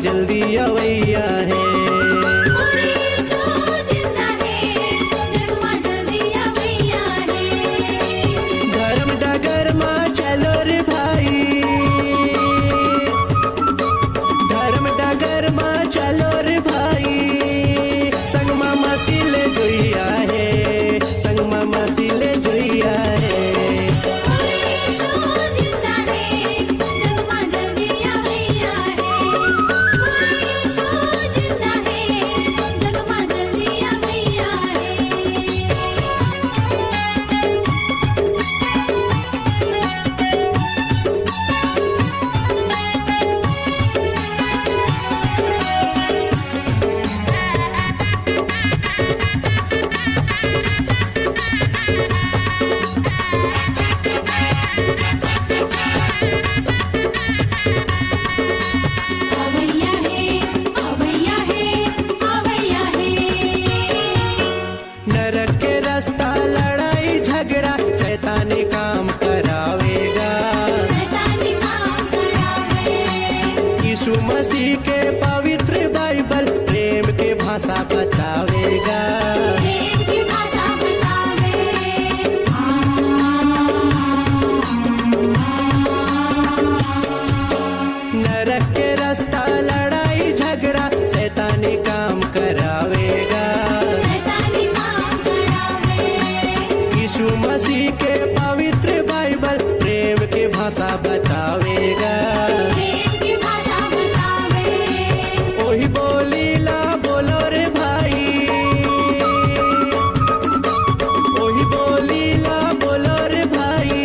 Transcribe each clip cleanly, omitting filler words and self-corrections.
जल्दी अवैया है। धर्म डगर माँ चलो रे भाई, धर्म डगर माँ चलो रे भाई, संग मामा सिले जोइया है, संग मामा सिले जोइया है। नरक के रास्ता लड़ाई झगड़ा शैतानी काम करावेगा, यीशु मसीह के पवित्र बाइबल प्रेम के भाषा बतावेगा। नरक के रास्ता लड़ाई झगड़ा शैतानी काम करावेगा, यीशु मसीह के पवित्र बाइबल प्रेम के भाषा बतावेगा। ओही बोलीला बोलो रे भाई, ओही बोलीला बोलो रे भाई,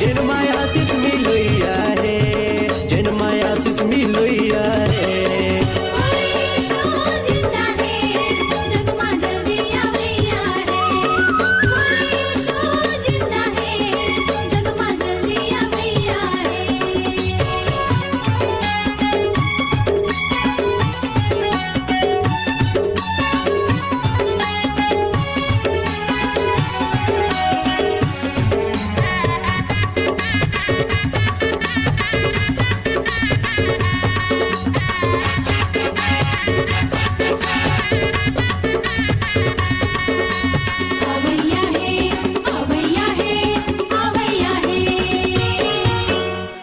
जिन माया आशीष मिलुइया है, जिन माया आशीष मिलुइया है।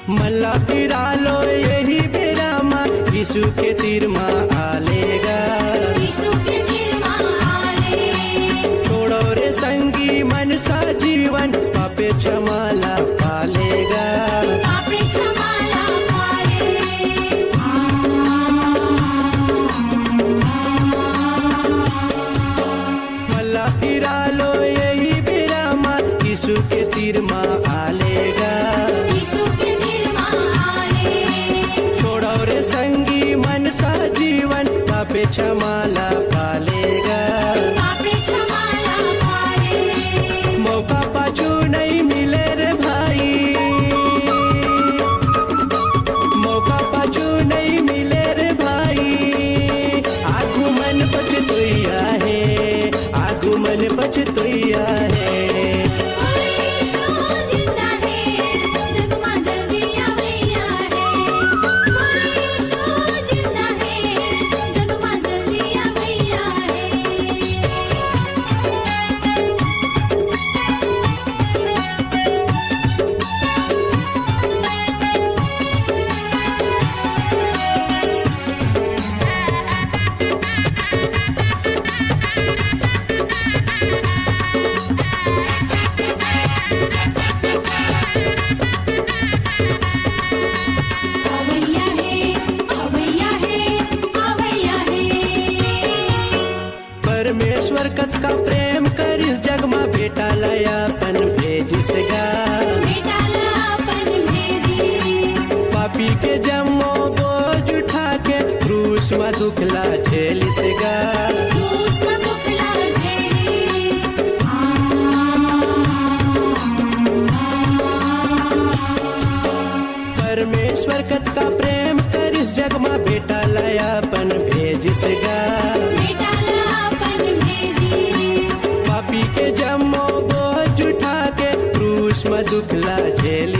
मल्ला फिरा लो यही बेरा माँ, यीशु के तीर माँ आलेगा, छोड़ो रे संगी मन सा जीवन, पापे क्षमाला पालेगा। मल्ला फिरा लो यही बेरा माँ, यीशु के तीर माँ आलेगा, संगी मन सा जीवन, पापे क्षमाला पालेगा। मौका पाछू नहीं मिले रे भाई, मौका पाछू नहीं मिले रे भाई, आगू मन बचतोइया है, आगू मन बचतोइया है। परमेश्वर कत का प्रेम कर इस जग में बेटा लयापन भेजिसगा, पापी के जमो बोझ उठा के क्रूस में दुखला झेलिसगा। परमेश्वर कत का प्रेम कर इस जग में बेटा लयापन भेजिसगा, पापी के जमो बोझ उठा के क्रूस में दुखला झेल